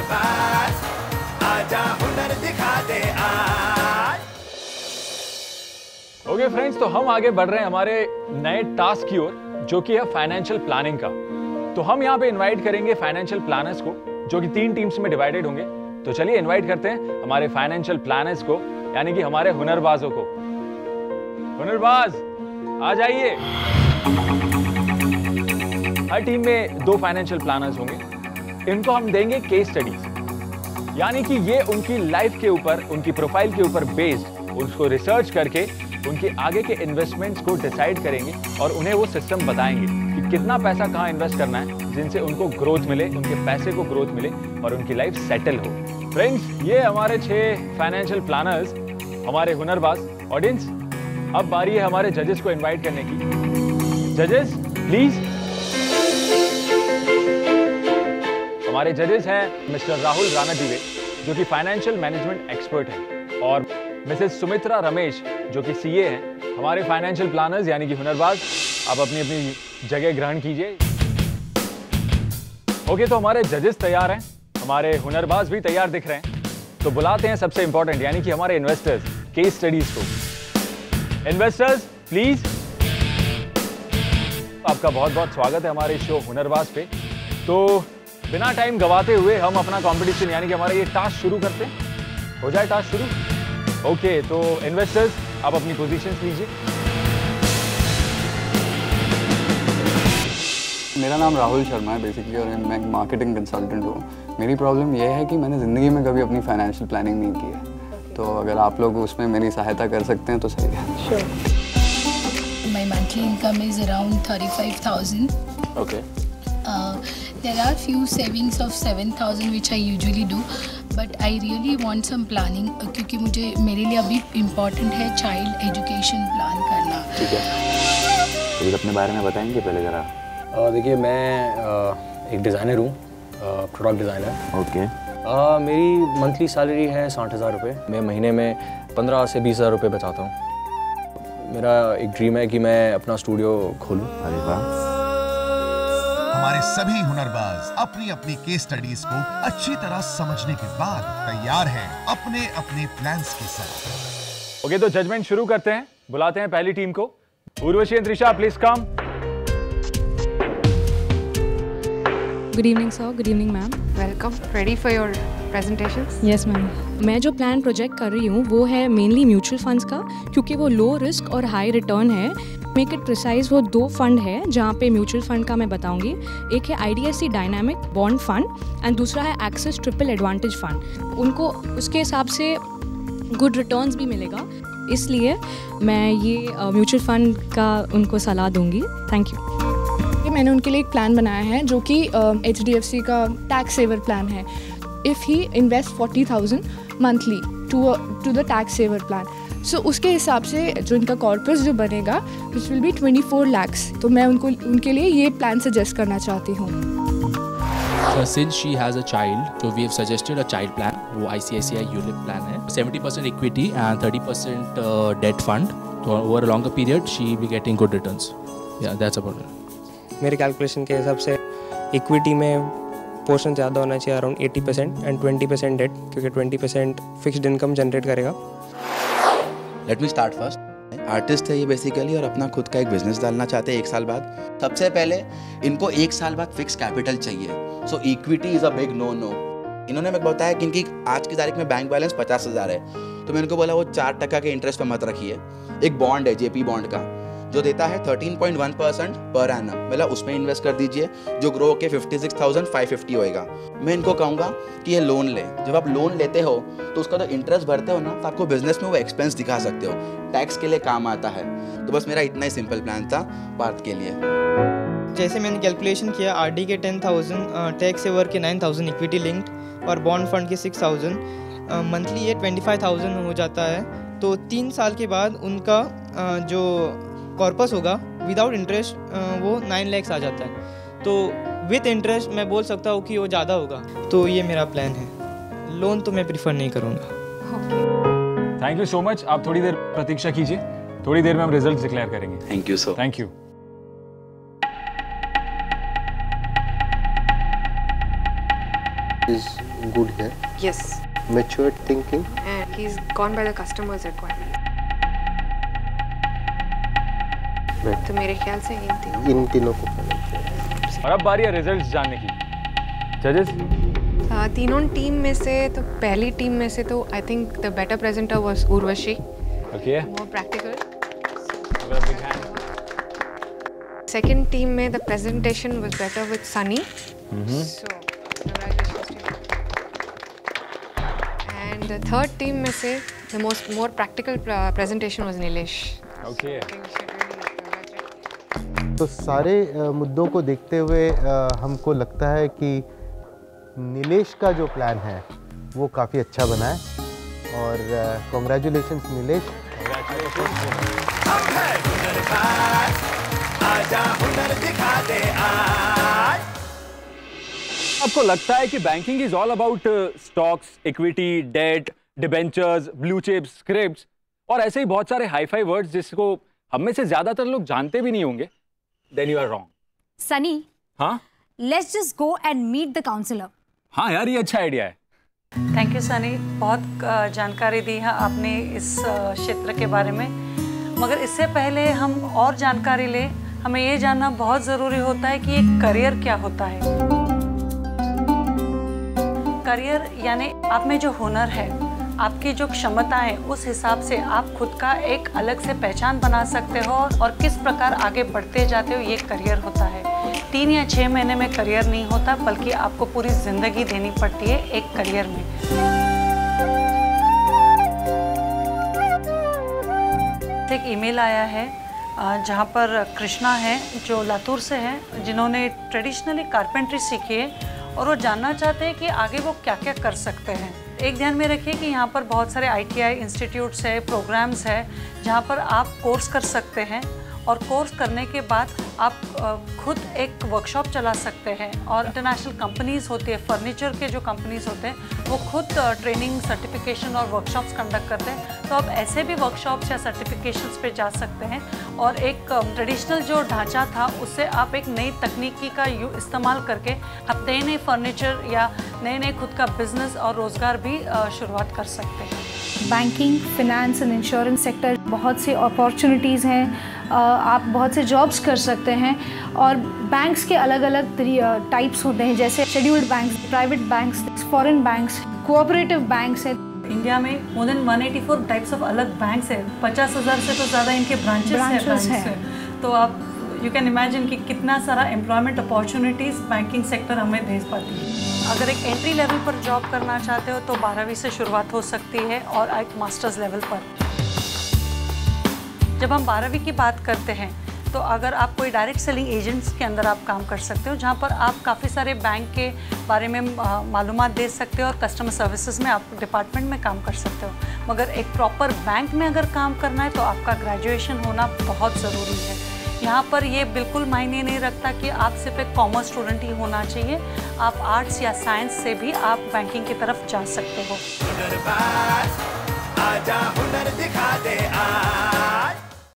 हुनरबाज, आजा हुनर दिखा दे आज। ओके फ्रेंड्स, तो हम आगे बढ़ रहे हैं हमारे नए टास्क की ओर, जो कि है फाइनेंशियल प्लानिंग का। तो हम यहाँ पे इनवाइट करेंगे फाइनेंशियल प्लानर्स को, जो कि 3 टीम्स में डिवाइडेड होंगे। तो चलिए इनवाइट करते हैं हमारे फाइनेंशियल प्लानर्स को, यानी कि हमारे हुनरबाजों को। हुनरबाज आ जाइए। हर टीम में 2 फाइनेंशियल प्लानर्स होंगे। इनको हम देंगे केस स्टडीज, यानी कि ये उनकी लाइफ के ऊपर, उनकी प्रोफाइल के ऊपर बेस्ड उसको रिसर्च करके उनके आगे के इन्वेस्टमेंट्स को डिसाइड करेंगे और उन्हें वो सिस्टम बताएंगे कि कितना पैसा कहाँ इन्वेस्ट करना है, जिनसे उनको ग्रोथ मिले, उनके पैसे को ग्रोथ मिले और उनकी लाइफ सेटल हो। फ्रेंड्स, ये हमारे 6 फाइनेंशियल प्लानर्स, हमारे हुनरबाज। ऑडियंस, अब बारी है हमारे जजेस को इनवाइट करने की। जजेस प्लीज। हमारे जजेस हैं मिस्टर राहुल राणा जी, जो कि फाइनेंशियल मैनेजमेंट एक्सपर्ट हैं, और मिसेस सुमित्रा रमेश, जो कि सीए हैं। हमारे फाइनेंशियल प्लानर्स यानी कि हुनरबाज, आप अपनी अपनी जगह ग्रहण कीजिए। ओके, तो हमारे जजेस तैयार हैं, हमारे हुनरबाज भी तैयार दिख रहे हैं। तो बुलाते हैं सबसे इंपॉर्टेंट, यानी कि हमारे इन्वेस्टर्स, केस स्टडीज को। Investors please. आपका बहुत बहुत स्वागत है हमारे शो हुनरबाज पे। तो बिना टाइम गवाते हुए हम अपना कंपटीशन, यानी कि हमारा ये टास्क शुरू करते हैं। हो जाए टास्क शुरू? ओके, तो इन्वेस्टर्स आप अपनी पोजीशंस लीजिए। मेरा नाम राहुल शर्मा है बेसिकली, और मैं मार्केटिंग कंसल्टेंट हूँ। मेरी प्रॉब्लम यह है कि मैंने ज़िंदगी में कभी अपनी फाइनेंशियल प्लानिंग नहीं की है, तो अगर आप लोग उसमें मेरी सहायता कर सकते हैं तो सही है। Sure. My monthly income is around 35,000. Okay. There are few savings of 7,000 which I usually do, but I really want some planning क्योंकि मुझे मेरे लिए अभी इम्पोर्टेंट है चाइल्ड एजुकेशन प्लान करना। ठीक है, तो अपने बारे में बताएंगे पहले ज़रा। देखिए, मैं एक डिज़ाइनर हूँ, प्रोडक्ट डिज़ाइनर। ओके। मेरी मंथली सैलरी है 60,000 रुपये। मैं महीने में 15 से 20,000 रुपये बचाता हूँ। मेरा एक ड्रीम है कि मैं अपना स्टूडियो खोलूँ। अरे वाह। हमारे सभी हुनरबाज अपनी अपनी केस स्टडीज को अच्छी तरह समझने के बाद तैयार हैं अपने अपने प्लान्स के साथ। ओके, तो जजमेंट शुरू करते हैं। बुलाते हैं पहली टीम को। Urvashi and Trisha, please come. Good evening sir. Good evening ma'am. Welcome. Ready for your presentations? Yes ma'am. मैं जो प्लान प्रोजेक्ट कर रही हूँ वो है मेनली म्यूचुअल फंड्स का, क्योंकि वो लो रिस्क और हाई रिटर्न है। मेक इट प्रिसाइज, वो 2 फंड है जहाँ पे म्यूचुअल फंड का मैं बताऊंगी। एक है IDFC dynamic bond fund and दूसरा है एक्सिस ट्रिपल एडवांटेज फंड। उनको उसके हिसाब से गुड रिटर्न्स भी मिलेगा, इसलिए मैं ये म्यूचुअल फंड का उनको सलाह दूंगी। Thank you. मैंने उनके लिए एक प्लान बनाया है जो कि HDFC का टैक्स सेवर प्लान है। If he invest 40,000 monthly to the tax saver plan, so उसके हिसाब से जो इनका कॉर्पस जो बनेगा विच विल बी 24 lakhs। तो मैं उनके लिए ये प्लान सजेस्ट करना चाहती हूँ। Since she has a child, so we have suggested a child plan, वो ICICI ULIP plan है। 70% equity and 30% debt fund. So over a longer period, she will be getting good returns. Yeah, that's about it. मेरे calculation के हिसाब से equity में portion ज़्यादा होना चाहिए, अराउंड 80%, एंड 20% डेट, क्योंकि 20% फिक्स्ड इनकम जनरेट करेगा। Let me start first. Artist है ये बेसिकली, और अपना खुद का एक बिजनेस डालना चाहते हैं 1 साल बाद। सबसे पहले इनको 1 साल बाद फिक्स कैपिटल चाहिए, so equity is a big no no. इन्होंने मेरे को बताया कि इनकी आज की तारीख में बैंक बैलेंस 50,000 है, तो मैंने उनको बोला वो 4% के इंटरेस्ट पर मत रखिए। एक बॉन्ड है JP बॉन्ड का जो देता है 13.1% पर एनम, मतलब उसमें इन्वेस्ट कर दीजिए, जो ग्रो के 56,550 होएगा। मैं इनको कहूँगा कि ये लोन ले। जब आप लोन लेते हो तो उसका जो इंटरेस्ट भरते हो ना, तो आपको बिजनेस में वो एक्सपेंस दिखा सकते हो, टैक्स के लिए काम आता है। तो बस मेरा इतना ही सिंपल प्लान था पार्थ के लिए। जैसे मैंने कैलकुलेशन किया, RD के 10,000, टैक्स सेवर के 9,000 इक्विटी लिंक्ड और बॉन्ड फंड के 6,000, मंथली ये 25,000 हो जाता है। तो 3 साल के बाद उनका जो कॉर्पस होगा विदाउट इंटरेस्ट वो 9 lakhs आ जाता है। तो विथ इंटरेस्ट मैं बोल सकता हूँ कि वो ज़्यादा होगा। तो ये मेरा प्लान है। लोन तो मैं प्रीफर नहीं करूँगा। Thank you so much. आप थोड़ी देर प्रतीक्षा कीजिए, थोड़ी देर में हम रिजल्ट डिक्लेयर करेंगे। Thank you sir. Thank you. is good here. Yes. Mature thinking. And he's gone by the customer's requirements. Right. तो मेरे ख्याल से इन तीनों को follow किया। और अब बारी है रिजल्ट्स जानने की। जजेस? तीनों टीम में से तो पहली टीम में से तो I think the better presenter was Urvashi. Okay. More practical. Second team में the presentation was better with Sunny. So congratulations to you. And the third team में से the more practical presentation was Nilesh. Okay. तो सारे मुद्दों को देखते हुए हमको लगता है कि नीलेश का जो प्लान है वो काफ़ी अच्छा बना है और कॉन्ग्रेचुलेशंस नीलेश। आपको लगता है कि banking is all about stocks, equity, debt, debentures, blue chips, scripts और ऐसे ही बहुत सारे हाई फाई वर्ड्स जिसको हम में से ज्यादातर लोग जानते भी नहीं होंगे? Then you are wrong. Sunny. हाँ? Let's just go and meet the counselor. हाँ यार, ये अच्छा आइडिया है। थैंक यू सनी, बहुत जानकारी दी है आपने इस क्षेत्र के बारे में। मगर इससे पहले हम और जानकारी लें, हमें ये जानना बहुत ज़रूरी होता है कि एक करियर क्या होता है। करियर यानी आप में जो हुनर है, आपकी जो क्षमताएं, उस हिसाब से आप खुद का एक अलग से पहचान बना सकते हो और किस प्रकार आगे बढ़ते जाते हो, ये करियर होता है। 3 या 6 महीने में करियर नहीं होता, बल्कि आपको पूरी ज़िंदगी देनी पड़ती है एक करियर में। एक ईमेल आया है जहाँ पर कृष्णा है जो लातूर से है, जिन्होंने ट्रेडिशनली कारपेंट्री सीखी है और वो जानना चाहते हैं कि आगे वो क्या क्या कर सकते हैं। एक ध्यान में रखिए कि यहाँ पर बहुत सारे ITI इंस्टीट्यूट्स है, प्रोग्राम्स है, जहाँ पर आप कोर्स कर सकते हैं और कोर्स करने के बाद आप खुद एक वर्कशॉप चला सकते हैं। और इंटरनेशनल कंपनीज़ होती है, फर्नीचर के जो कंपनीज़ होते हैं वो खुद ट्रेनिंग, सर्टिफिकेशन और वर्कशॉप्स कंडक्ट करते हैं। तो आप ऐसे भी वर्कशॉप्स या सर्टिफिकेशंस पे जा सकते हैं और एक ट्रेडिशनल जो ढांचा था उससे आप एक नई तकनीकी का इस्तेमाल करके आप नए फर्नीचर या नए खुद का बिजनेस और रोज़गार भी शुरुआत कर सकते हैं। Banking, finance and insurance sector बहुत सी अपॉर्चुनिटीज़ हैं, आप बहुत से जॉब्स कर सकते हैं। और बैंक्स के अलग अलग टाइप्स होते हैं, जैसे scheduled banks, private banks, foreign banks, cooperative banks हैं। इंडिया में मोर देन 184 टाइप्स ऑफ अलग बैंक्स है, 50,000 से तो ज़्यादा इनके ब्रांचेस हैं। तो आप यू कैन इमेजिन कि कितना सारा एम्प्लॉयमेंट अपॉर्चुनिटीज़ बैंकिंग सेक्टर हमें दे पाती है। अगर एक एंट्री लेवल पर जॉब करना चाहते हो तो 12वीं से शुरुआत हो सकती है और एक मास्टर्स लेवल पर। जब हम 12वीं की बात करते हैं तो अगर आप कोई डायरेक्ट सेलिंग एजेंट्स के अंदर आप काम कर सकते हो, जहाँ पर आप काफ़ी सारे बैंक के बारे में मालूमात दे सकते हो और कस्टमर सर्विसेज में आप डिपार्टमेंट में काम कर सकते हो। मगर एक प्रॉपर बैंक में अगर काम करना है तो आपका ग्रेजुएशन होना बहुत ज़रूरी है। यहाँ पर ये बिल्कुल मायने नहीं रखता कि आप सिर्फ एक कॉमर्स स्टूडेंट ही होना चाहिए, आप आर्ट्स या साइंस से भी आप बैंकिंग की तरफ जा सकते हो।